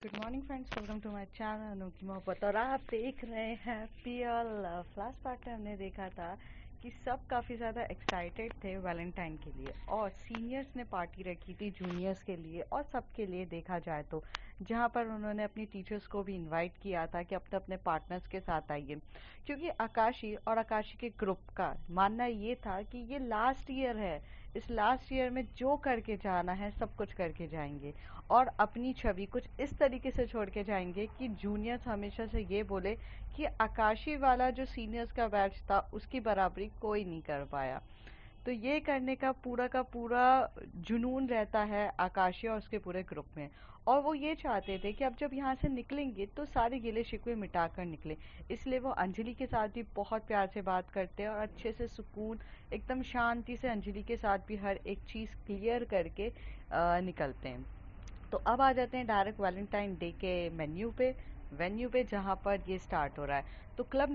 Good morning friends, welcome to my channel Anokhi Mohabbat. और आप देख रहे हैं पियर लव। लास्ट पार्ट में हमने देखा था कि सब काफ़ी ज़्यादा एक्साइटेड थे वैलेंटाइन के लिए, और सीनियर्स ने पार्टी रखी थी जूनियर्स के लिए और सबके लिए देखा जाए तो, जहाँ पर उन्होंने अपनी टीचर्स को भी इनवाइट किया था कि अपने अपने पार्टनर्स के साथ आइए, क्योंकि आकाशी और आकाशी के ग्रुप का मानना ये था कि ये लास्ट ईयर है, इस लास्ट ईयर में जो करके जाना है सब कुछ करके जाएंगे और अपनी छवि कुछ इस तरीके से छोड़ के जाएंगे कि जूनियर्स हमेशा से ये बोले कि आकाशी वाला जो सीनियर्स का बैच था उसकी बराबरी कोई नहीं कर पाया। तो ये करने का पूरा जुनून रहता है आकाशी और उसके पूरे ग्रुप में। और वो ये चाहते थे कि अब जब यहाँ से निकलेंगे तो सारे गिले शिकवे मिटा कर निकले। इसलिए वो अंजलि के साथ भी बहुत प्यार से बात करते हैं और अच्छे से सुकून एकदम शांति से अंजलि के साथ भी हर एक चीज़ क्लियर करके निकलते हैं। तो अब आ जाते हैं डायरेक्ट वैलेंटाइन डे के वेन्यू पे जहाँ पर ये स्टार्ट हो रहा है। तो क्लब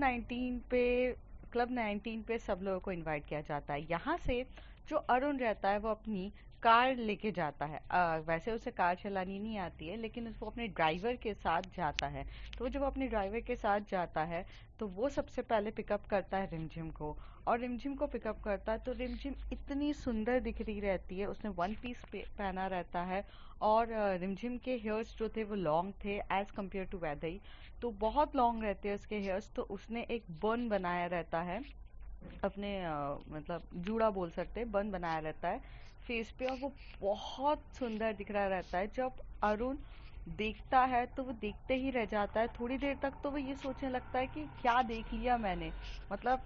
19 पे सब लोगों को इनवाइट किया जाता है। यहाँ से जो अरुण रहता है वो अपनी कार लेके जाता है। वैसे उसे कार चलानी नहीं आती है, लेकिन वो अपने ड्राइवर के साथ जाता है। तो जब वो अपने ड्राइवर के साथ जाता है तो वो सबसे पहले पिकअप करता है रिमझिम को। और रिमझिम को पिकअप करता है तो रिमझिम इतनी सुंदर दिख रही रहती है, उसने वन पीस पहना रहता है। और रिमझिम के हेयर्स जो थे वो लॉन्ग थे एज़ कम्पेयर टू वैदेही, तो बहुत लॉन्ग रहते हैं उसके हेयर्स। तो उसने एक बन बनाया रहता है अपने मतलब जूड़ा बोल सकते हैं, बन बनाया रहता है फेस पे, और वो बहुत सुंदर दिख रहा रहता है। जब अरुण देखता है तो वो देखते ही रह जाता है। थोड़ी देर तक तो वो ये सोचने लगता है कि क्या देख लिया मैंने, मतलब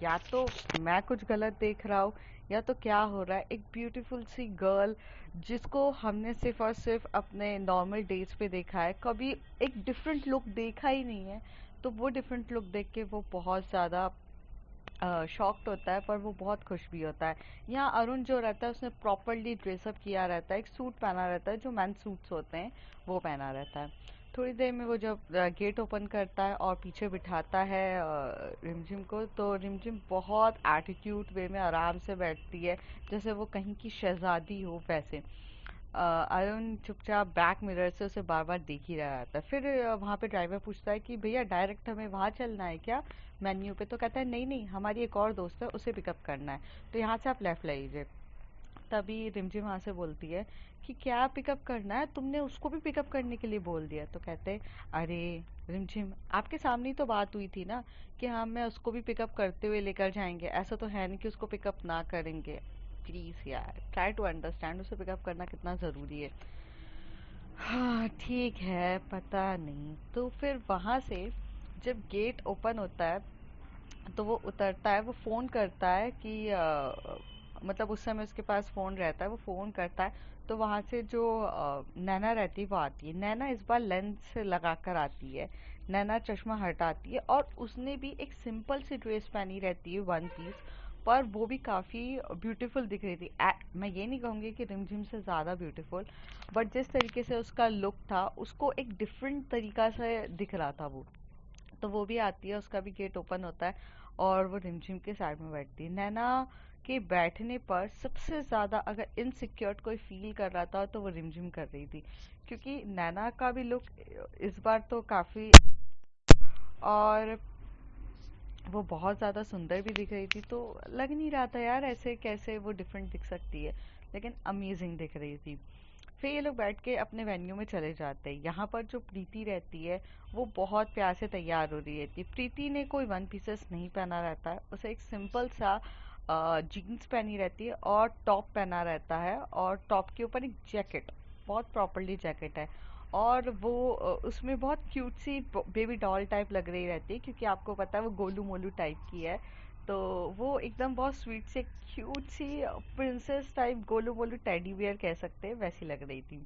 या तो मैं कुछ गलत देख रहा हूँ या तो क्या हो रहा है। एक ब्यूटीफुल सी गर्ल जिसको हमने सिर्फ और सिर्फ अपने नॉर्मल डेज पे देखा है, कभी एक डिफरेंट लुक देखा ही नहीं है। तो वो डिफरेंट लुक देख के वो बहुत ज़्यादा शॉक्ड होता है, पर वो बहुत खुश भी होता है। यहाँ अरुण जो रहता है उसने प्रॉपरली ड्रेसअप किया रहता है, एक सूट पहना रहता है जो मैन सूट्स होते हैं वो पहना रहता है। थोड़ी देर में वो जब गेट ओपन करता है और पीछे बिठाता है रिमझिम को, तो रिमझिम बहुत एटीट्यूड वे में आराम से बैठती है, जैसे वो कहीं की शहजादी हो वैसे। अरुण चुपचाप बैक मिरर से उसे बार बार देख ही रहा था। फिर वहाँ पे ड्राइवर पूछता है कि भैया डायरेक्ट हमें वहाँ चलना है क्या, मेन्यू पे? तो कहता है नहीं नहीं, हमारी एक और दोस्त है, उसे पिकअप करना है, तो यहाँ से आप लेफ्ट ले लीजिए। तभी रिमझिम वहाँ से बोलती है कि क्या पिकअप करना है, तुमने उसको भी पिकअप करने के लिए बोल दिया? तो कहते हैं अरे रिमझिम, आपके सामने ही तो बात हुई थी ना कि हाँ मैं उसको भी पिकअप करते हुए लेकर जाएंगे, ऐसा तो है नहीं कि उसको पिकअप ना करेंगे। प्लीज़ यार, ट्राई टू अंडरस्टैंड, उसे पिकअप करना कितना ज़रूरी है। हाँ ठीक है, पता नहीं। तो फिर वहाँ से जब गेट ओपन होता है तो वो उतरता है, वो फ़ोन करता है कि मतलब उस समय उसके पास फ़ोन रहता है, वो फ़ोन करता है। तो वहाँ से जो नैना रहती है वो आती है। नैना इस बार लेंस लगा कर आती है, नैना चश्मा हटाती है और उसने भी एक सिंपल सी ड्रेस पहनी रहती है, वन पीस, पर वो भी काफ़ी ब्यूटीफुल दिख रही थी। मैं ये नहीं कहूँगी कि रिमझिम से ज़्यादा ब्यूटीफुल, बट जिस तरीके से उसका लुक था उसको एक डिफरेंट तरीका से दिख रहा था वो। तो वो भी आती है, उसका भी गेट ओपन होता है और वो रिमझिम के साइड में बैठती है। नैना के बैठने पर सबसे ज़्यादा अगर इनसिक्योर कोई फील कर रहा था तो वो रिमझिम कर रही थी, क्योंकि नैना का भी लुक इस बार तो काफ़ी, और वो बहुत ज़्यादा सुंदर भी दिख रही थी। तो लग नहीं रहा था यार ऐसे कैसे वो डिफरेंट दिख सकती है, लेकिन अमेजिंग दिख रही थी। फिर ये लोग बैठ के अपने वेन्यू में चले जाते हैं। यहाँ पर जो प्रीति रहती है वो बहुत प्यार से तैयार हो रही रहती है। प्रीति ने कोई वन पीसेस नहीं पहना रहता है, उसे एक सिंपल सा जीन्स पहनी रहती है और टॉप पहना रहता है, और टॉप के ऊपर एक जैकेट, बहुत प्रॉपरली जैकेट है। और वो उसमें बहुत क्यूट सी बेबी डॉल टाइप लग रही रहती है, क्योंकि आपको पता है वो गोलू मोलू टाइप की है। तो वो एकदम बहुत स्वीट से क्यूट सी प्रिंसेस टाइप, गोलू मोलू टेडी बियर कह सकते हैं, वैसी लग रही थी।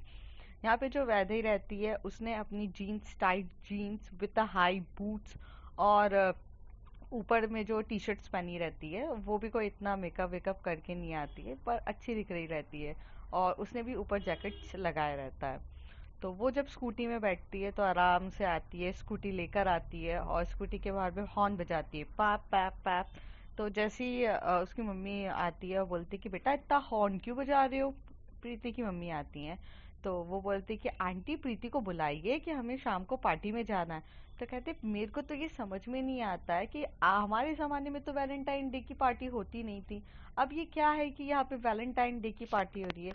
यहाँ पे जो वैदेही रहती है उसने अपनी jeans, tight jeans with high boots, और ऊपर में जो टी शर्ट्स पहनी रहती है वो भी कोई इतना मेकअप वेकअप करके नहीं आती है, पर अच्छी दिख रही रहती है। और उसने भी ऊपर जैकेट लगाया रहता है। तो वो जब स्कूटी में बैठती है तो आराम से आती है, स्कूटी लेकर आती है और स्कूटी के बाहर पे हॉर्न बजाती है, पैप पैप पैप। तो जैसे ही उसकी मम्मी आती है और बोलती है कि बेटा इतना हॉर्न क्यों बजा रहे हो, प्रीति की मम्मी आती हैं। तो वो बोलते कि आंटी प्रीति को बुलाइए कि हमें शाम को पार्टी में जाना है। तो कहते मेरे को तो ये समझ में नहीं आता है कि हमारे ज़माने में तो वैलेंटाइन डे की पार्टी होती नहीं थी, अब ये क्या है कि यहाँ पे वैलेंटाइन डे की पार्टी हो रही है।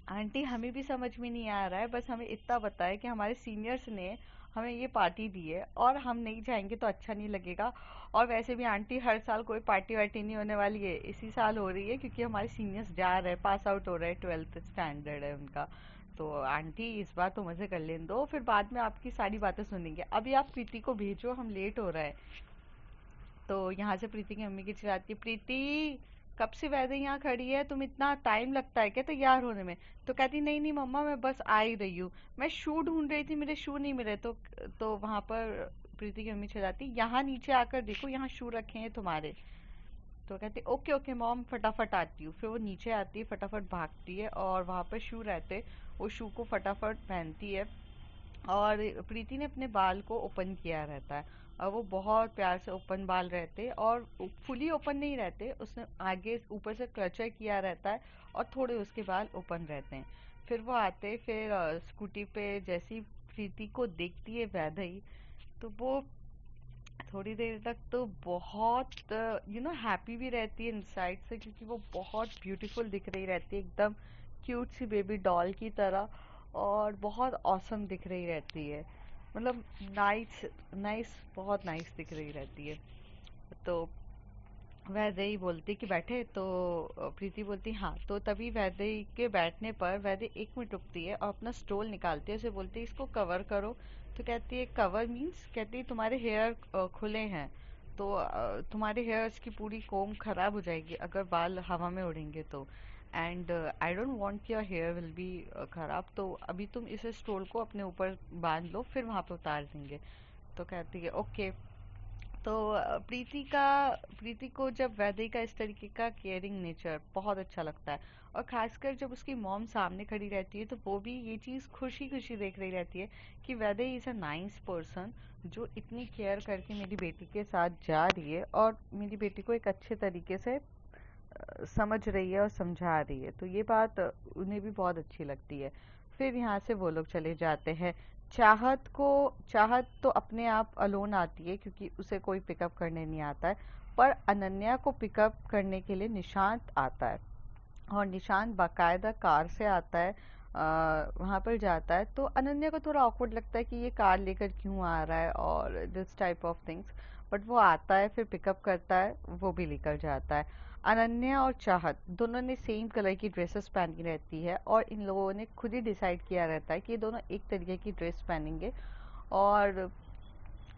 आंटी हमें भी समझ में नहीं आ रहा है, बस हमें इतना बताया कि हमारे सीनियर्स ने हमें ये पार्टी दी है और हम नहीं जाएंगे तो अच्छा नहीं लगेगा। और वैसे भी आंटी हर साल कोई पार्टी वार्टी नहीं होने वाली है, इसी साल हो रही है क्योंकि हमारे सीनियर्स जा रहे हैं, पास आउट हो रहे हैं, 12th स्टैंडर्ड है उनका। तो आंटी इस बार तो मज़े कर लेने दो, फिर बाद में आपकी सारी बातें सुनेंगे, अभी आप प्रीति को भेजो, हम लेट हो रहा है। तो यहाँ से प्रीति की मम्मी की चिल्लाती है, प्रीति कब से वैसे यहाँ खड़ी है, तुम इतना टाइम लगता है क्या तैयार होने में। तो कहती नहीं नहीं मम्मा मैं बस आ ही रही हूँ, मैं शू ढूंढ रही थी, मेरे शू नहीं मिले। तो वहां पर प्रीति की मम्मी चिल्लाती, यहाँ नीचे आकर देखो, यहाँ शू रखे हैं तुम्हारे। तो कहती ओके ओके मॉम, फटाफट आती हूँ। फिर वो नीचे आती है, फटाफट भागती है और वहाँ पर शू रहते, वो शू को फटाफट पहनती है। और प्रीति ने अपने बाल को ओपन किया रहता है और वो बहुत प्यार से ओपन बाल रहते, और फुली ओपन नहीं रहते, उसने आगे ऊपर से क्लचर किया रहता है और थोड़े उसके बाल ओपन रहते हैं। फिर वो आते, फिर स्कूटी पे जैसी प्रीति को देखती है वैदेही, तो वो थोड़ी देर तक तो बहुत हैप्पी भी रहती है इनसाइड से, क्योंकि वो बहुत ब्यूटीफुल दिख रही रहती है, एकदम क्यूट सी बेबी डॉल की तरह, और बहुत ऑसम दिख रही रहती है, मतलब नाइस नाइस, बहुत नाइस दिख रही रहती है। तो वैदेही बोलती कि बैठे, तो प्रीति बोलती हाँ। तो तभी वैदेही के बैठने पर वैदेही 1 मिनट रुकती है और अपना स्टोल निकालती है, उसे बोलती है इसको कवर करो। तो कहती है कवर मीन्स, कहती है तुम्हारे हेयर खुले हैं, तो तुम्हारे हेयर्स की पूरी कोम खराब हो जाएगी अगर बाल हवा में उड़ेंगे तो, and I don't want your hair will be खराब, तो अभी तुम इस स्टोल को अपने ऊपर बांध लो, फिर वहाँ पे उतार देंगे। तो कहती है ओके। तो प्रीति को जब वैदेही का इस तरीके का केयरिंग नेचर बहुत अच्छा लगता है, और खासकर जब उसकी मॉम सामने खड़ी रहती है तो वो भी ये चीज़ खुशी खुशी देख रही रहती है कि Vaidehi is a nice person, जो इतनी केयर करके मेरी बेटी के साथ जा रही है और मेरी बेटी को एक अच्छे तरीके से समझ रही है और समझा रही है। तो ये बात उन्हें भी बहुत अच्छी लगती है। फिर यहाँ से वो लोग चले जाते हैं। चाहत तो अपने आप अलोन आती है क्योंकि उसे कोई पिकअप करने नहीं आता है, पर अनन्या को पिकअप करने के लिए निशांत आता है, और निशांत बाकायदा कार से आता है, वहाँ पर जाता है। तो अनन्या को थोड़ा ऑकवर्ड लगता है कि ये कार लेकर क्यों आ रहा है और this type of things, but वो आता है, फिर पिकअप करता है, वो भी लेकर जाता है। अनन्या और चाहत दोनों ने सेम कलर की ड्रेसेस पहनी रहती है, और इन लोगों ने खुद ही डिसाइड किया रहता है कि ये दोनों एक तरीके की ड्रेस पहनेंगे, और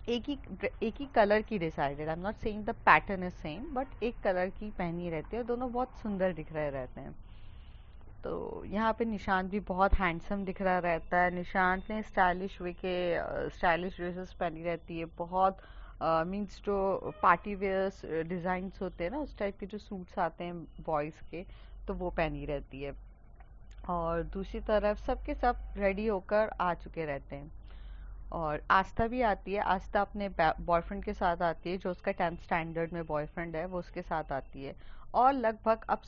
एक ही कलर की decided, I am not saying the pattern is same, but एक कलर की पहनी रहती है और दोनों बहुत सुंदर दिख रहे रहते हैं। तो यहाँ पे निशांत भी बहुत हैंडसम दिख रहा रहता है। निशांत ने स्टाइलिश वे के स्टाइलिश ड्रेसेस पहनी रहती है, बहुत मीन्स जो पार्टी वेयर्स डिज़ाइंस होते हैं ना, उस टाइप के जो सूट्स आते हैं बॉयज़ के, तो वो पहनी रहती है। और दूसरी तरफ सबके सब रेडी होकर आ चुके रहते हैं, और आस्था भी आती है। आस्था अपने बॉयफ्रेंड के साथ आती है, जो उसका 10th स्टैंडर्ड में बॉयफ्रेंड है, वो उसके साथ आती है। और लगभग अब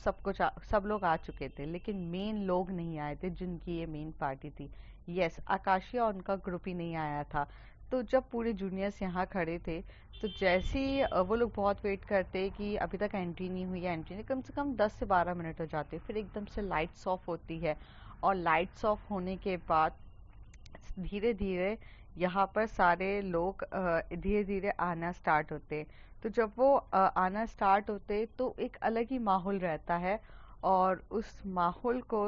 सब लोग आ चुके थे, लेकिन मेन लोग नहीं आए थे जिनकी ये मेन पार्टी थी। यस, आकाशी और उनका ग्रुप ही नहीं आया था। तो जब पूरे जूनियर्स यहाँ खड़े थे, तो जैसे ही वो लोग बहुत वेट करते कि अभी तक एंट्री नहीं हुई है, एंट्री नहीं, कम से कम 10 से 12 मिनट हो जाते, फिर एकदम से लाइट्स ऑफ होती है, और लाइट्स ऑफ होने के बाद धीरे धीरे यहाँ पर सारे लोग धीरे धीरे आना स्टार्ट होते। तो जब वो आना स्टार्ट होते तो एक अलग ही माहौल रहता है, और उस माहौल को,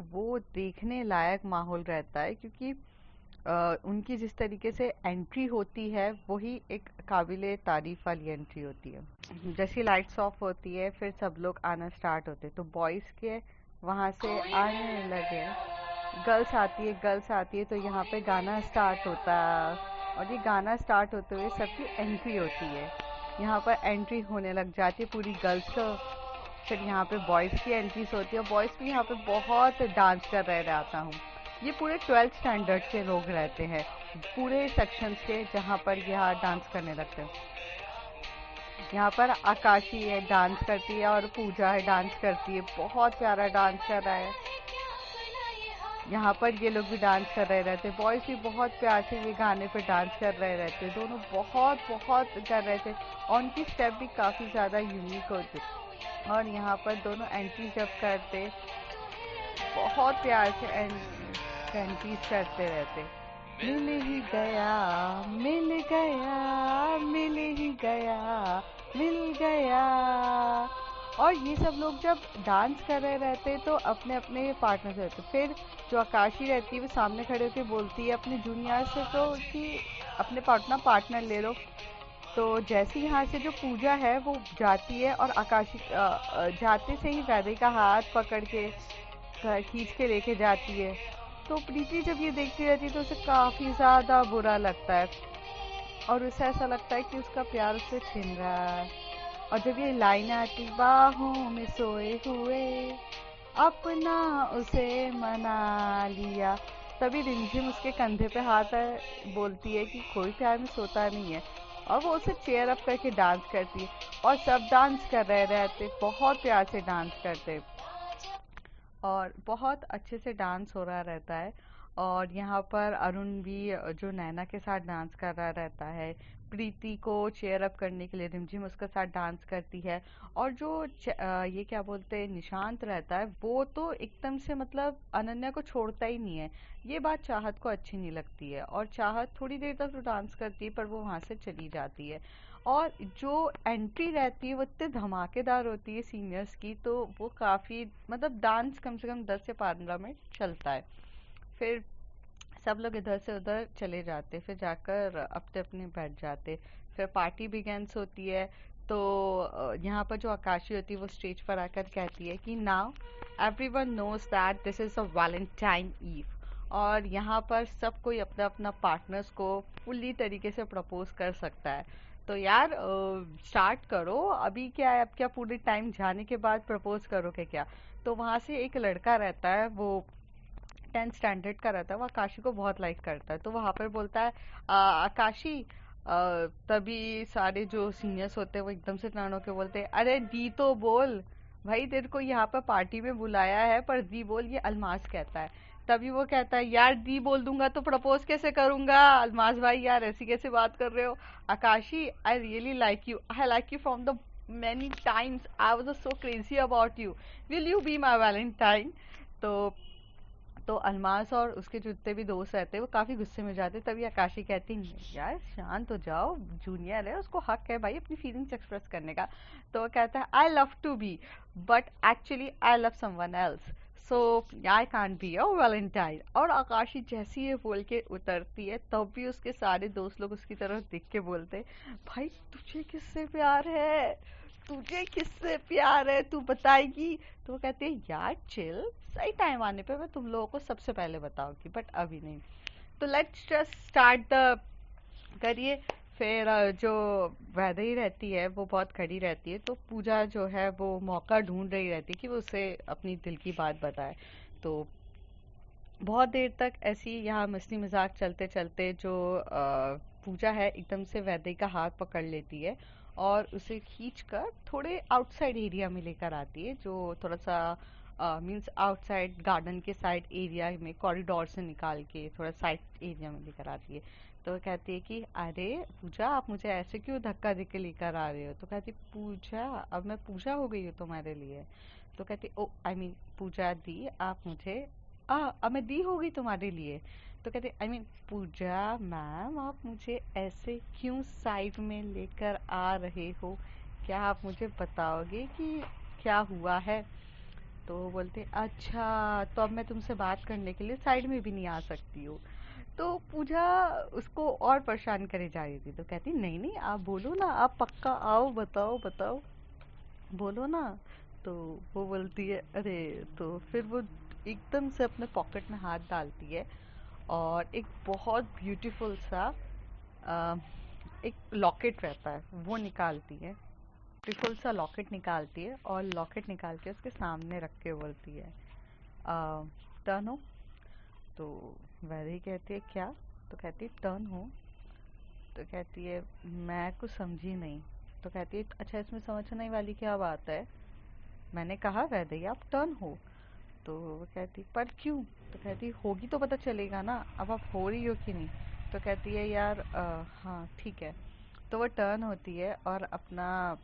वो देखने लायक माहौल रहता है, क्योंकि उनकी जिस तरीके से एंट्री होती है वही एक काबिले तारीफ वाली एंट्री होती है। जैसी लाइट्स ऑफ होती है फिर सब लोग आना स्टार्ट होते, तो बॉयज़ के वहाँ से आने लगे, गर्ल्स आती है, तो यहाँ पे गाना स्टार्ट होता है, और ये गाना स्टार्ट होते हुए सबकी एंट्री होती है। यहाँ पर एंट्री होने लग जाती है पूरी गर्ल्स को, फिर यहाँ पे बॉयज़ की एंट्रीज होती है, बॉयज़ भी यहाँ पे बहुत डांस कर रहे रहता हूँ। ये पूरे 12th स्टैंडर्ड के लोग रहते हैं, पूरे सेक्शन के, जहाँ पर यहाँ डांस करने लगते हैं। यहाँ पर आकाशी है डांस करती है, और पूजा है डांस करती है, बहुत प्यारा डांस कर रहा है। यहाँ पर ये लोग भी डांस कर रहे रहते, बॉयज भी बहुत प्यार से ये गाने पे डांस कर रहे रहते, दोनों बहुत बहुत कर रहे थे और उनकी स्टेप भी काफ़ी ज़्यादा यूनिक होती। और यहाँ पर दोनों एंट्री जब करते, बहुत प्यार से एंट्रीज करते रहते। मिल ही गया, मिल गया, मिल ही गया, मिल गया। और ये सब लोग जब डांस कर रहे रहते तो अपने अपने पार्टनर से रहते, फिर जो आकाशी रहती है वो सामने खड़े होकर बोलती है अपने जूनियर से तो कि अपने पार्टनर ले लो। तो जैसे यहाँ से जो पूजा है वो जाती है और आकाशी जाते से ही वैदेही का हाथ पकड़ के खींच के लेके जाती है। तो प्रीति जब ये देखती रहती है तो उसे काफ़ी ज़्यादा बुरा लगता है और उसे ऐसा लगता है कि उसका प्यार उसे छीन रहा है। और जब ये लाइन आती, बाहों में सोए हुए अपना उसे मना लिया, तभी रिमझिम उसके कंधे पे हाथ बोलती है कि कोई प्यार में सोता नहीं है। और वो उसे चेयर अप करके डांस करती है और सब डांस कर रहे रहते, बहुत प्यार से डांस करते और बहुत अच्छे से डांस हो रहा रहता है। और यहाँ पर अरुण भी जो नैना के साथ डांस कर रहा रहता है, प्रीति को चेयर अप करने के लिए रिमझिम उसके साथ डांस करती है। और जो ये क्या बोलते हैं निशांत रहता है वो तो एकदम से मतलब अनन्या को छोड़ता ही नहीं है। ये बात चाहत को अच्छी नहीं लगती है और चाहत थोड़ी देर तक तो डांस करती है पर वो वहाँ से चली जाती है। और जो एंट्री रहती है वो इतनी धमाकेदार होती है सीनियर्स की, तो वो काफ़ी मतलब डांस कम से कम 10 से 15 मिनट चलता है। फिर सब लोग इधर से उधर चले जाते, फिर जाकर अपने अपने बैठ जाते। फिर पार्टी बिगेंस होती है। तो यहाँ पर जो आकाशी होती है वो स्टेज पर आकर कहती है कि now everyone knows that this is a Valentine eve. और यहाँ पर सब कोई अपना अपना पार्टनर्स को फुल्ली तरीके से प्रपोज कर सकता है। तो यार स्टार्ट करो, अभी क्या है, अब क्या पूरे टाइम जाने के बाद प्रपोज करोगे क्या? तो वहाँ से एक लड़का रहता है, वो 10th स्टैंडर्ड का रहता है, वो आकाशी को बहुत लाइक करता है। तो वहाँ पर बोलता है आकाशी, तभी सारे जो सीनियर्स होते हैं वो एकदम से टर्न होके बोलते हैं, अरे दी तो बोल भाई, तेरे को यहाँ पर पार्टी में बुलाया है पर दी बोल, ये अलमास कहता है। तभी वो कहता है यार दी बोल दूंगा तो प्रपोज कैसे करूंगा अलमास भाई, यार ऐसी कैसे बात कर रहे हो? Akashi, I really like you, I like you from the many times, I was so crazy about you, will you be my valentine? तो अलमास और उसके जो जितने भी दोस्त रहते हैं वो काफी गुस्से में जाते, तभी आकाशी कहती यार शांत हो जाओ, जूनियर है, उसको हक है भाई अपनी फीलिंग्स एक्सप्रेस करने का। तो वो कहता है I love to be but actually I love someone else, so I can't be your Valentine. और आकाशी जैसी ये बोल के उतरती है तब भी उसके सारे दोस्त लोग उसकी तरफ देख के बोलते भाई तुझे किससे प्यार है, तुझे किससे प्यार है, तू बताएगी? तो वो कहते हैं यार चिल, सही टाइम आने पे मैं तुम लोगों को सबसे पहले बताऊंगी बट अभी नहीं। तो लेट्स जस्ट स्टार्ट द करिए। फिर जो वैदेही रहती है वो बहुत खड़ी रहती है, तो पूजा जो है वो मौका ढूंढ रही रहती है कि वो उसे अपनी दिल की बात बताए। तो बहुत देर तक ऐसी यहाँ मस्ती मजाक चलते चलते जो पूजा है एकदम से वैदेही का हाथ पकड़ लेती है और उसे खींचकर थोड़े आउटसाइड एरिया में लेकर आती है, जो थोड़ा सा मीन्स आउटसाइड गार्डन के साइड एरिया में कॉरिडोर से निकाल के थोड़ा साइड एरिया में लेकर आती है। तो वो कहती है कि अरे पूजा, आप मुझे ऐसे क्यों धक्का दे के लेकर आ रहे हो? तो कहती पूजा, अब मैं पूजा हो गई हूँ तुम्हारे लिए? तो कहती ओ आई मीन पूजा दी, आप मुझे अब मैं दी होगी तुम्हारे लिए? तो कहते आई मीन पूजा मैम, आप मुझे ऐसे क्यों साइड में लेकर आ रहे हो? क्या आप मुझे बताओगे कि क्या हुआ है? तो वो बोलते अच्छा, तो अब मैं तुमसे बात करने के लिए साइड में भी नहीं आ सकती हूँ। तो पूजा उसको और परेशान करे जा रही थी, तो कहती नहीं नहीं आप बोलो ना, आप पक्का आओ, बताओ बताओ, बोलो ना। तो वो बोलती है अरे, तो फिर वो एकदम से अपने पॉकेट में हाथ डालती है और एक बहुत ब्यूटीफुल सा अ, एक लॉकेट रहता है वो निकालती है, ब्यूटीफुल सा लॉकेट निकालती है और लॉकेट निकाल के उसके सामने रख के बोलती है टर्न हो। तो वैदेही कहती है क्या? तो कहती है टर्न हो। तो कहती है मैं कुछ समझी नहीं। तो कहती है अच्छा इसमें समझने वाली क्या बात है, मैंने कहा वैदेही आप टर्न हो। तो वो कहती पर क्यों? तो कहती होगी तो पता चलेगा ना, अब आप हो रही हो कि नहीं। तो कहती है यार हाँ ठीक है। तो वो टर्न होती है और अपना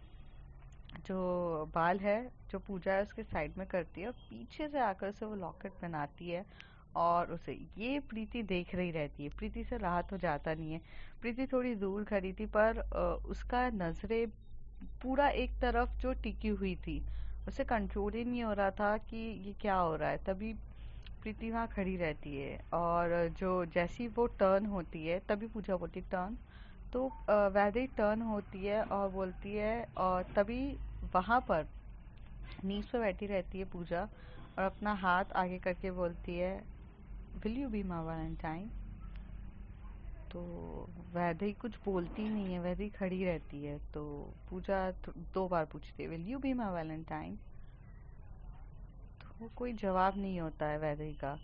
जो बाल है, जो पूजा है उसके साइड में करती है और पीछे से आकर उसे वो लॉकेट पहनाती है। और उसे ये प्रीति देख रही रहती है, प्रीति से रहा तो जाता नहीं है। प्रीति थोड़ी दूर खड़ी थी पर उसका नजरें पूरा एक तरफ जो टिकी हुई थी, उसे कंट्रोल ही नहीं हो रहा था कि ये क्या हो रहा है। तभी प्रीति वहाँ खड़ी रहती है और जो जैसी वो टर्न होती है तभी पूजा बोलती टर्न। तो वैदिक टर्न होती है और बोलती है, और तभी वहाँ पर नीज पे बैठी रहती है पूजा और अपना हाथ आगे करके बोलती है will you be my Valentine. तो वैदेही कुछ बोलती नहीं है, वैदेही खड़ी रहती है। तो पूजा दो बार पूछती है will you be my Valentine. तो कोई जवाब नहीं होता है वैदेही का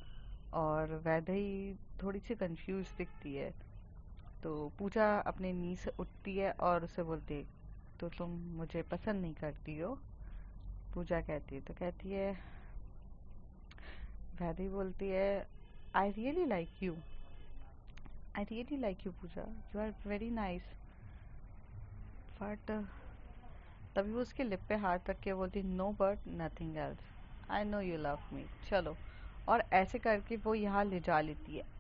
और वैदेही थोड़ी सी कंफ्यूज दिखती है। तो पूजा अपने नी से उठती है और उसे बोलती है तो तुम मुझे पसंद नहीं करती हो? पूजा कहती है, तो कहती है, वैदेही बोलती है I really like you, I really like you Pooja, you are very nice. But तभी वो उसके लिप पे हाथ रख के बोलती no but nothing else, I know you love me, चलो। और ऐसे करके वो यहाँ ले जा लेती है।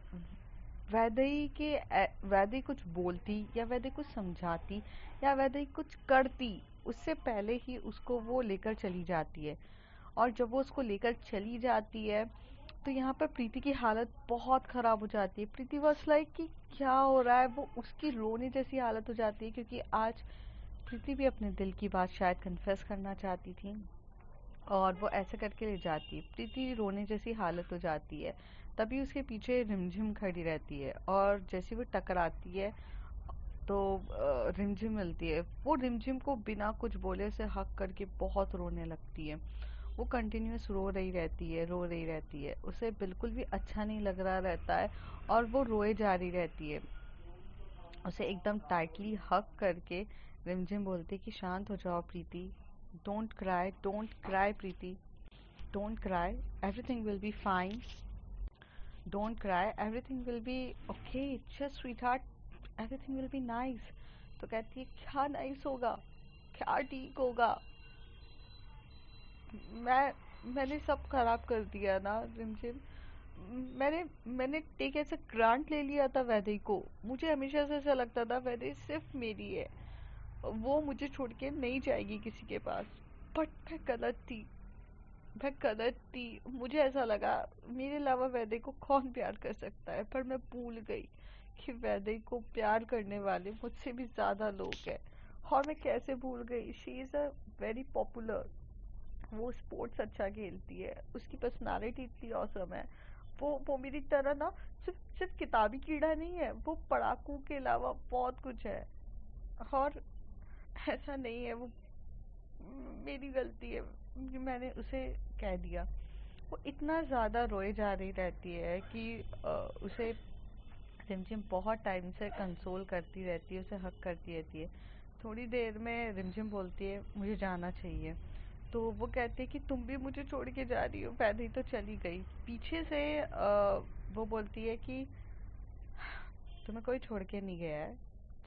वैदेही कुछ बोलती या वैदेही कुछ समझाती या वैदेही कुछ करती, उससे पहले ही उसको वो लेकर चली जाती है। और जब वो उसको लेकर चली जाती है तो यहाँ पर प्रीति की हालत बहुत खराब हो जाती है। प्रीति वॉज लाइक कि क्या हो रहा है, वो उसकी रोने जैसी हालत हो जाती है क्योंकि आज प्रीति भी अपने दिल की बात शायद कन्फेस करना चाहती थी। और वो ऐसे करके ले जाती है, प्रीति रोने जैसी हालत हो जाती है। तभी उसके पीछे रिमझिम खड़ी रहती है और जैसे वो टकराती है तो रिमझिम मिलती है। वो रिमझिम को बिना कुछ बोले उसे हक करके बहुत रोने लगती है। वो कंटिन्यूअस रो रही रहती है, रो रही रहती है, उसे बिल्कुल भी अच्छा नहीं लग रहा रहता है और वो रोए जा रही रहती है। उसे एकदम टाइटली हक करके रिमझिम बोलती है कि शांत हो जाओ Preeti, don't cry Preeti, don't cry, everything will be fine, don't cry, everything will be okay, just sweetheart, everything will be nice. तो कहती है क्या नाइस होगा, क्या ठीक होगा, मैंने सब खराब कर दिया ना रिमझिम। मैंने मैंने एक ऐसा ग्रांट ले लिया था वैदेही को, मुझे हमेशा से ऐसा लगता था वैदेही सिर्फ मेरी है, वो मुझे छोड़ के नहीं जाएगी किसी के पास। बट मैं गलत थी, मैं गलत थी। मुझे ऐसा लगा मेरे अलावा वैदेही को कौन प्यार कर सकता है, पर मैं भूल गई कि वैदेही को प्यार करने वाले मुझसे भी ज्यादा लोग हैं। और मैं कैसे भूल गई, she is a very popular, वो स्पोर्ट्स अच्छा खेलती है, उसकी पर्सनालिटी इतनी ऑसम है। वो मेरी तरह ना सिर्फ सिर्फ किताबी कीड़ा नहीं है, वो पढ़ाकू के अलावा बहुत कुछ है। और ऐसा नहीं है, वो मेरी गलती है कि मैंने उसे कह दिया। वो इतना ज़्यादा रोए जा रही रहती है कि उसे रिमझिम बहुत टाइम से कंसोल करती रहती है, उसे हक करती रहती है। थोड़ी देर में रिमझिम बोलती है मुझे जाना चाहिए। तो वो कहते हैं कि तुम भी मुझे छोड़ के जा रही हो, वैदेही तो चली गई। पीछे से वो बोलती है कि तुम्हें कोई छोड़ के नहीं गया है,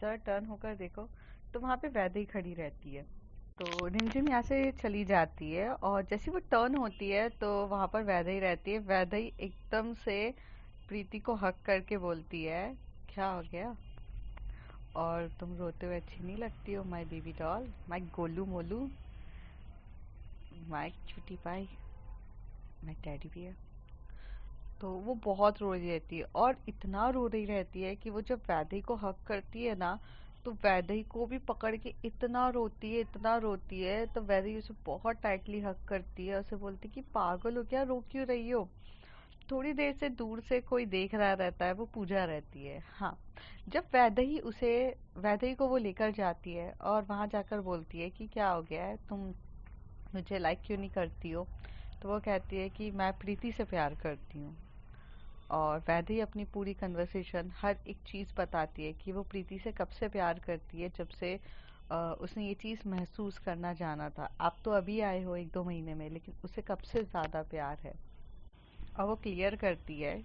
जरा टर्न होकर देखो। तो वहाँ पे वैदेही खड़ी रहती है। तो रिमझिम यहाँ से चली जाती है और जैसे वो टर्न होती है तो वहाँ पर वैदेही रहती है। वैदेही एकदम से प्रीति को हक करके बोलती है क्या हो गया, और तुम रोते हुए अच्छी नहीं लगती हो माय बेबी डॉल, माय गोलू मोलू, my cutie pie, my teddy bear. तो वो बहुत रो रही रहती है और इतना रो रही रहती है कि वो जब वैदेही को हक करती है ना, तो वैदेही को भी पकड़ के इतना रोती है, इतना रोती है। तो वैदेही उसे बहुत टाइटली हक करती है, उसे बोलती है कि पागल हो क्या, रो क्यों रही हो। थोड़ी देर से दूर से कोई देख रहा रहता है, वो पूजा रहती है। हाँ, जब वैदेही को वो लेकर जाती है और वहां जाकर बोलती है कि क्या हो गया है, तुम मुझे लाइक क्यों नहीं करती हो। तो वो कहती है कि मैं प्रीति से प्यार करती हूँ। और वैदेही अपनी पूरी कन्वर्सेशन हर एक चीज़ बताती है कि वो प्रीति से कब से प्यार करती है, जब से उसने ये चीज़ महसूस करना जाना था। आप तो अभी आए हो 1-2 महीने में, लेकिन उसे कब से ज़्यादा प्यार है। और वो क्लियर करती है।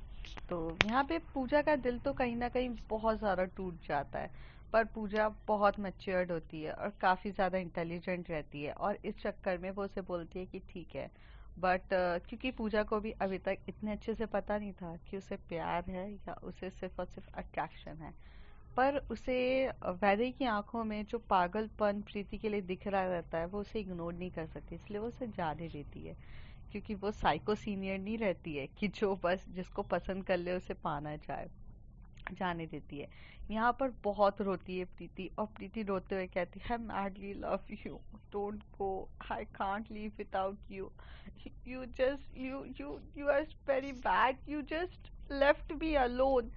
तो यहाँ पे पूजा का दिल तो कहीं ना कहीं बहुत ज़्यादा टूट जाता है। पर पूजा बहुत मैच्योर्ड होती है और काफ़ी ज़्यादा इंटेलिजेंट रहती है, और इस चक्कर में वो उसे बोलती है कि ठीक है। बट क्योंकि पूजा को भी अभी तक इतने अच्छे से पता नहीं था कि उसे प्यार है या उसे सिर्फ और सिर्फ अट्रैक्शन है। पर उसे वैदेही की आंखों में जो पागलपन प्रीति के लिए दिख रहा रहता है वो उसे इग्नोर नहीं कर सकती, इसलिए वो उसे जाने देती है। क्योंकि वो साइको सीनियर नहीं रहती है कि जो बस जिसको पसंद कर ले उसे पाना चाहे। जाने देती है। यहाँ पर बहुत रोती है प्रीति, और प्रीति रोते हुए कहती है, madly love you, don't go, I can't live without you, you just you are very bad, you just left me alone.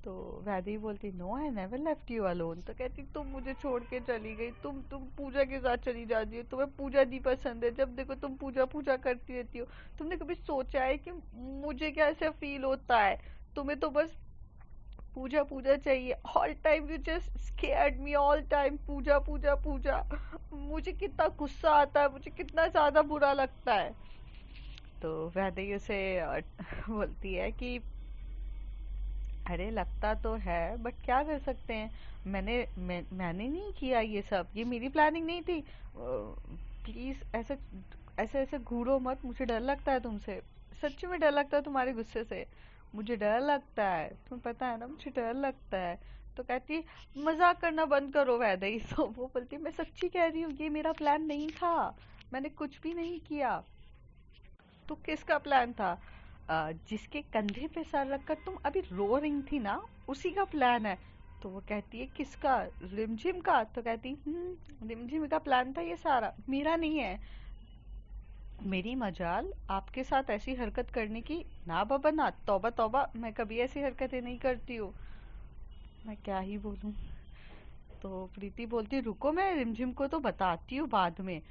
तो वैदेही बोलती, no I never left you alone. तो कहती, तुम मुझे छोड़ के चली गई, तुम पूजा के साथ चली जाती हो, तुम्हें पूजा नहीं पसंद है, जब देखो तुम पूजा पूजा करती रहती हो। तुमने कभी सोचा है कि मुझे कैसे फील होता है? तुम्हें तो बस पूजा पूजा चाहिए, all time you just scared me, all time Pooja Pooja Pooja. मुझे कितना गुस्सा आता है, मुझे कितना ज्यादा बुरा लगता है। तो वैदेही उसे बोलती है कि अरे लगता तो है, बट क्या कर सकते हैं। मैंने नहीं किया ये सब, ये मेरी प्लानिंग नहीं थी। प्लीज ऐसे ऐसे ऐसे घूरो मत, मुझे डर लगता है तुमसे। सच्ची में डर लगता है तुम्हारे गुस्से से। मुझे डर लगता है, तुम्हें पता है ना, मुझे डर लगता है। तो कहती, मजाक करना बंद करो वैदेही। तो वो बोलती, मैं सच्ची कह रही हूँ, ये मेरा प्लान नहीं था, मैंने कुछ भी नहीं किया। तो किसका प्लान था? जिसके कंधे पे सर रखकर तुम अभी रो रही थी ना, उसी का प्लान है। तो वो कहती है, किसका? रिमझिम का? तो कहती, रिमझिम का प्लान था ये सारा, मेरा नहीं है। मेरी मजाल आपके साथ ऐसी हरकत करने की। ना बाबा ना, तौबा तौबा, मैं कभी ऐसी हरकतें नहीं करती हूँ। मैं क्या ही बोलूं। तो प्रीति बोलती, रुको मैं रिमझिम को तो बताती हूँ बाद में।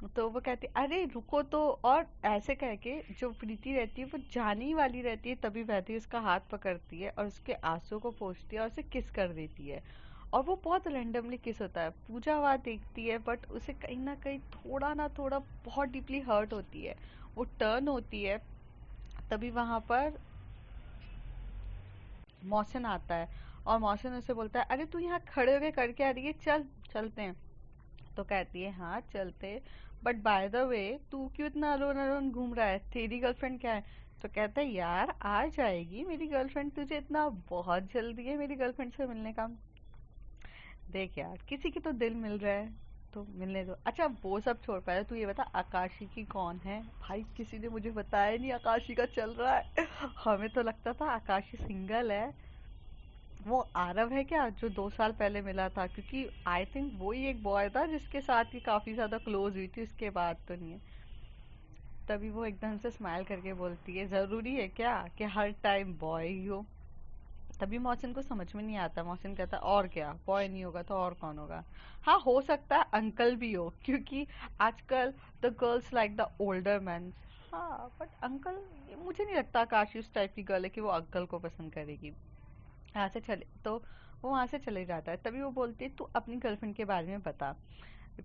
तो वो कहती, अरे रुको तो। और ऐसे कह के जो प्रीति रहती है वो जाने ही वाली रहती है, तभी वैदेही उसका हाथ पकड़ती है और उसके आंसू को पोंछती है और उसे किस कर देती है। और वो बहुत रैंडमली किस होता है, पूजा वहाँ देखती है, बट उसे कहीं ना कहीं थोड़ा ना थोड़ा बहुत डीपली हर्ट होती है। वो टर्न होती है, तभी वहां पर मौसन आता है। और मौसन उसे बोलता है, अरे तू यहाँ खड़े होके करके आ रही है, चल चलते हैं। तो कहती है, हाँ चलते, बट बाय द वे तू क्यों इतना अलोन अलोन घूम रहा है, तेरी गर्लफ्रेंड क्या है? तो कहता है, यार आ जाएगी मेरी गर्लफ्रेंड, तुझे इतना बहुत जल्दी है मेरी गर्लफ्रेंड से मिलने का? देख यार, किसी की तो दिल मिल रहा है, तो मिलने दो। अच्छा वो सब छोड़ पाया, तू ये बता आकाशी की कौन है? भाई किसी ने मुझे बताया नहीं आकाशी का चल रहा है। हमें तो लगता था आकाशी सिंगल है। वो आरव है क्या, जो 2 साल पहले मिला था? क्योंकि आई थिंक वो ही एक बॉय था जिसके साथ ही काफी ज्यादा क्लोज हुई थी, उसके बाद तो नहीं है। तभी वो एकदम से स्माइल करके बोलती है, जरूरी है क्या कि हर टाइम बॉय ही हो? तभी मोहसिन को समझ में नहीं आता। मोहसिन कहता है, और क्या, बॉय नहीं होगा तो और कौन होगा? हाँ हो सकता है अंकल भी हो, क्योंकि आजकल the girls like the older man. हाँ बट अंकल, मुझे नहीं लगता आकाश उस टाइप की गर्ल है कि वो अंकल को पसंद करेगी। यहाँ से चले तो वो वहां से चले जाता है। तभी वो बोलती है, तू अपनी गर्लफ्रेंड के बारे में बता।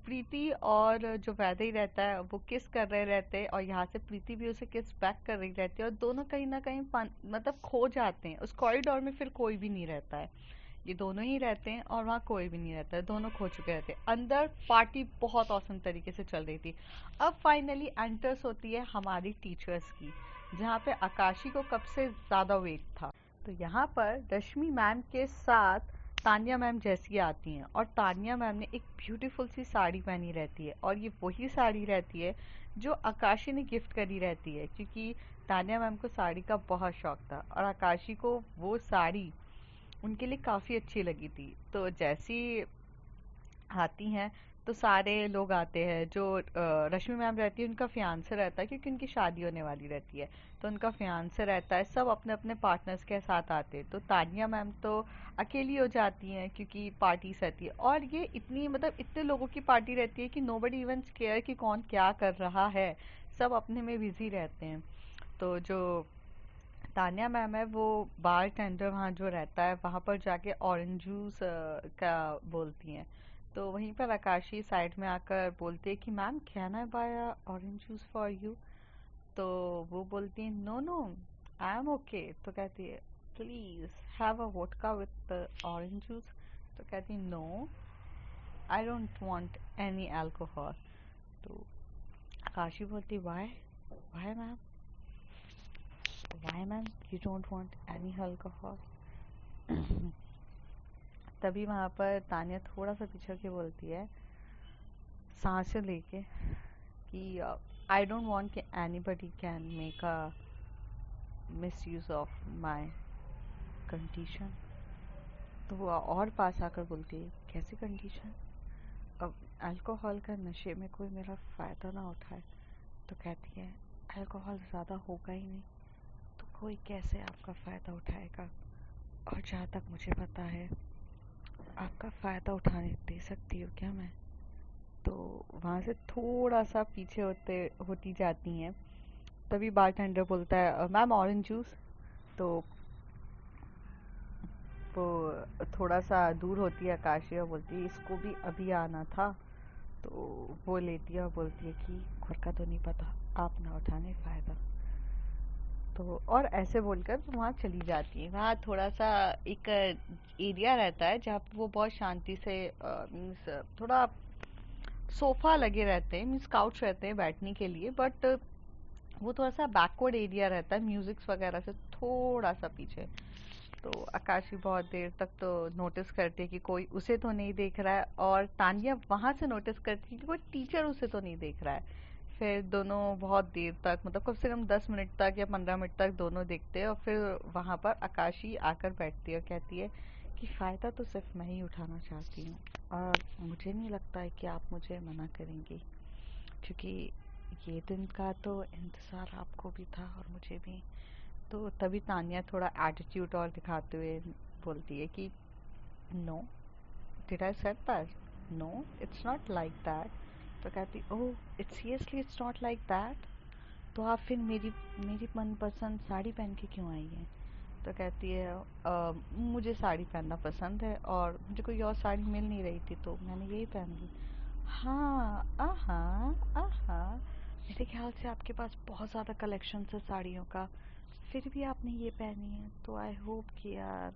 प्रीति और जो वैदेही रहता है वो किस कर रहे रहते हैं, और यहाँ से प्रीति भी उसे किस बैक कर रही रहती है, और दोनों कहीं ना कहीं मतलब खो जाते हैं उस कॉरिडोर में। फिर कोई भी नहीं रहता है, ये दोनों ही रहते हैं और वहाँ कोई भी नहीं रहता है, दोनों खो चुके रहते हैं। अंदर पार्टी बहुत औसम तरीके से चल रही थी। अब फाइनली एंटर्स होती है हमारी टीचर्स की, जहाँ पे आकाशी को कब से ज्यादा वेट था। तो यहाँ पर रश्मि मैम के साथ तानिया मैम जैसी आती हैं, और तानिया मैम ने एक ब्यूटीफुल सी साड़ी पहनी रहती है, और ये वही साड़ी रहती है जो आकाशी ने गिफ्ट करी रहती है, क्योंकि तानिया मैम को साड़ी का बहुत शौक था और आकाशी को वो साड़ी उनके लिए काफ़ी अच्छी लगी थी। तो जैसी आती हैं तो सारे लोग आते हैं। जो रश्मि मैम रहती है उनका फियांसे रहता है, क्योंकि उनकी शादी होने वाली रहती है, तो उनका फियांसे रहता है। सब अपने अपने पार्टनर्स के साथ आते हैं। तो तानिया मैम तो अकेली हो जाती हैं क्योंकि पार्टी रहती है, और ये इतनी मतलब इतने लोगों की पार्टी रहती है कि नोबडी इवन केयर कि कौन क्या कर रहा है, सब अपने में बिजी रहते हैं। तो जो तान्या मैम है वो बार टेंडर वहाँ जो रहता है वहाँ पर जाके ऑरेंज जूस का बोलती हैं। तो वहीं पर आकाशी साइड में आकर बोलती है कि ma'am can I buy orange juice for you? तो वो बोलती है, no no, I am okay. तो कहती है please have a vodka with orange juice. तो कहती है no, I don't want any alcohol. तो आकाशी बोलती why, why ma'am, why ma'am you don't want any alcohol. तभी वहाँ पर तानिया थोड़ा सा पीछे के बोलती है सांसें लेके कि आई डोंट वांट कि anybody can make a miss use of my condition. तो वो और पास आकर बोलती है कैसी कंडीशन, अब अल्कोहल का नशे में कोई मेरा फ़ायदा ना उठाए। तो कहती है अल्कोहल ज़्यादा होगा ही नहीं तो कोई कैसे आपका फ़ायदा उठाएगा, और जहाँ तक मुझे पता है आपका फ़ायदा उठाने दे सकती हूँ क्या मैं। तो वहाँ से थोड़ा सा पीछे होती जाती हैं। तभी बारटेंडर बोलता है मैम ऑरेंज जूस। तो वो थोड़ा सा दूर होती है आकाशी और बोलती है इसको भी अभी आना था। तो वो लेती है और बोलती है कि खुद का तो नहीं पता, आप ना उठाने फ़ायदा। तो और ऐसे बोलकर वहाँ चली जाती है। वहाँ थोड़ा सा एक एरिया रहता है जहाँ पे वो बहुत शांति से मीन्स थोड़ा सोफ़ा लगे रहते हैं, मीन्स काउच रहते हैं बैठने के लिए, बट वो थोड़ा सा बैकवर्ड एरिया रहता है म्यूजिक्स वगैरह से थोड़ा सा पीछे। तो आकाशी बहुत देर तक तो नोटिस करती है कि कोई उसे तो नहीं देख रहा है, और तानिया वहाँ से नोटिस करती है कि कोई टीचर उसे तो नहीं देख रहा है। फिर दोनों बहुत देर तक, मतलब कम से कम 10 मिनट तक या 15 मिनट तक दोनों देखते हैं, और फिर वहाँ पर आकाशी आकर बैठती है और कहती है कि फ़ायदा तो सिर्फ मैं ही उठाना चाहती हूँ, और मुझे नहीं लगता है कि आप मुझे मना करेंगी, क्योंकि ये दिन का तो इंतज़ार आपको भी था और मुझे भी। तो तभी तानिया थोड़ा एटीट्यूड और दिखाते हुए बोलती है कि no, did I said that, no it's not like that. तो कहती oh it's seriously it's not like that, तो आप फिर मेरी मेरी मनपसंद साड़ी पहन के क्यों आई हैं। तो कहती है मुझे साड़ी पहनना पसंद है और मुझे कोई और साड़ी मिल नहीं रही थी तो मैंने यही पहन ली। हाँ आहा, आहा, मेरे ख्याल से आपके पास बहुत ज़्यादा कलेक्शन है साड़ियों का, फिर भी आपने ये पहनी है, तो आई होप कि यार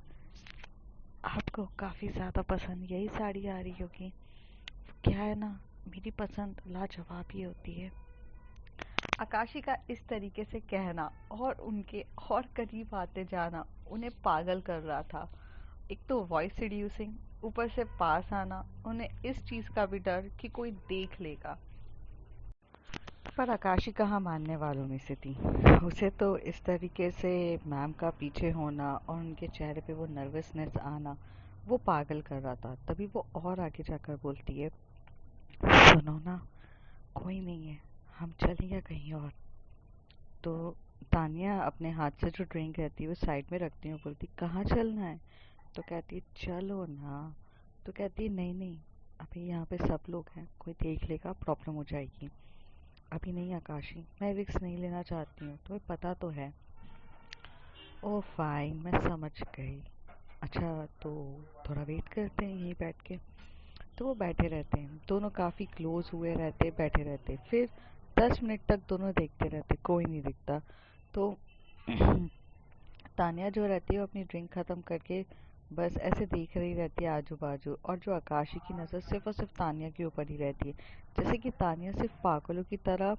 आपको काफ़ी ज़्यादा पसंद यही साड़ी आ रही होगी। क्या है ना, मेरी पसंद लाजवाब ही होती है। आकाशी का इस तरीके से कहना और उनके और करीब आते जाना उन्हें पागल कर रहा था। एक तो वॉइस सिड्यूसिंग, ऊपर से पास आना, उन्हें इस चीज़ का भी डर कि कोई देख लेगा। पर आकाशी कहाँ मानने वालों में से थी। उसे तो इस तरीके से मैम का पीछे होना और उनके चेहरे पे वो नर्वसनेस आना वो पागल कर रहा था। तभी वो और आगे जाकर बोलती है सुनो ना, कोई नहीं है, हम चलें या कहीं और। तो तानिया अपने हाथ से जो ड्रिंक रहती है वो साइड में रखती है और बोलती कहाँ चलना है। तो कहती है चलो ना। तो कहती है नहीं नहीं, अभी यहाँ पे सब लोग हैं, कोई देख लेगा प्रॉब्लम हो जाएगी। अभी नहीं आकाशी, मैं रिस्क नहीं लेना चाहती हूँ, तुम्हें पता तो है। ओह फाइन, मैं समझ गई। अच्छा तो थोड़ा वेट करते हैं यहीं बैठ के। तो वो बैठे रहते हैं, दोनों काफ़ी क्लोज हुए रहते, बैठे रहते। फिर 10 मिनट तक दोनों देखते रहते, कोई नहीं दिखता। तो तानिया जो रहती है वो अपनी ड्रिंक ख़त्म करके बस ऐसे देख रही रहती है आजू बाजू, और जो आकाशी की नज़र सिर्फ और सिर्फ तानिया के ऊपर ही रहती है। जैसे कि तानिया सिर्फ पागलों की तरह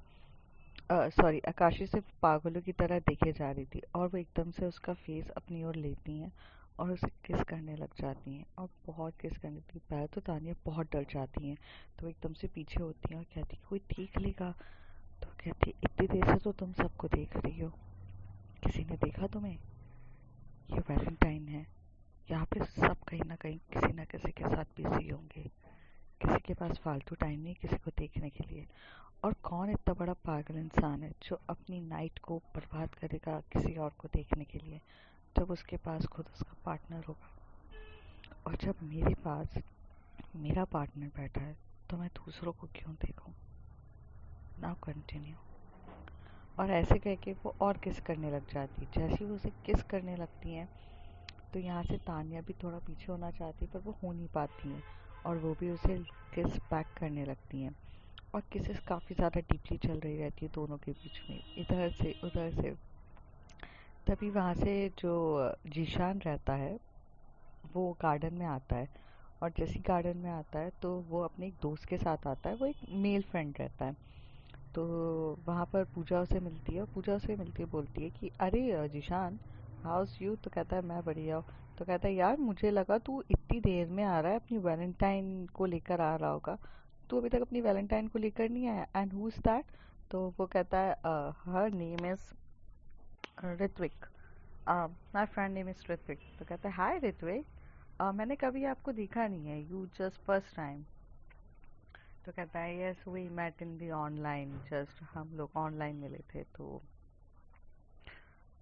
सॉरी आकाशी सिर्फ पागलों की तरह देखे जा रही थी, और वो एकदम से उसका फेस अपनी ओर लेती हैं और उसे किस करने लग जाती हैं, और बहुत किस करने लगती। पहले तो तानिया बहुत डर जाती हैं, तो एकदम से पीछे होती हैं और कहती कोई देख लेगा। तो कहती इतनी देर से तो तुम सबको देख रही हो, किसी ने देखा तुम्हें, ये वैलेंटाइन है, यहाँ पे सब कहीं ना कहीं किसी ना किसी के साथ बिजी होंगे, किसी के पास फालतू टाइम नहीं किसी को देखने के लिए। और कौन इतना बड़ा पागल इंसान है जो अपनी नाइट को बर्बाद करेगा किसी और को देखने के लिए, जब उसके पास खुद उसका पार्टनर होगा। और जब मेरे पास मेरा पार्टनर बैठा है तो मैं दूसरों को क्यों देखूं। Now continue. और ऐसे कह के वो और किस करने लग जाती है। जैसे ही वो उसे किस करने लगती हैं तो यहाँ से तानिया भी थोड़ा पीछे होना चाहती है, पर वो हो नहीं पाती हैं, और वो भी उसे किस बैक करने लगती हैं। और किसेस काफ़ी ज़्यादा डीपली चल रही रहती है दोनों के बीच में, इधर से उधर से। तभी वहाँ से जो जीशान रहता है वो गार्डन में आता है। और जैसे ही गार्डन में आता है तो वो अपने एक दोस्त के साथ आता है, वो एक मेल फ्रेंड रहता है। तो वहाँ पर पूजा उसे मिलती है, और पूजा उसे मिलती है, बोलती है कि अरे जीशान, हाउस यू? तो कहता है मैं बढ़िया हूँ। तो कहता है यार मुझे लगा तू इतनी देर में आ रहा है, अपनी वैलेंटाइन को लेकर आ रहा होगा, तू अभी तक अपनी वैलेंटाइन को लेकर नहीं आया, एंड हु इज दैट? तो वो कहता है her name is Ritvik, my friend name is Ritvik. तो कहता है हाय ऋत्विक, मैंने कभी आपको देखा नहीं है, यू जस्ट फर्स्ट टाइम। तो कहता है yes we met in the online, just हम लोग ऑनलाइन मिले थे। तो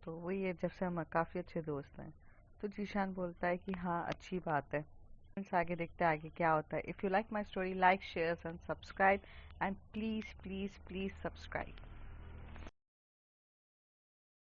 वही है, जब से हम काफ़ी अच्छे दोस्त हैं। तो जीशान बोलता है कि हाँ अच्छी बात है। फ्रेंड्स आगे देखते हैं आगे क्या होता है। If you like my story, like share and subscribe, and please please please subscribe.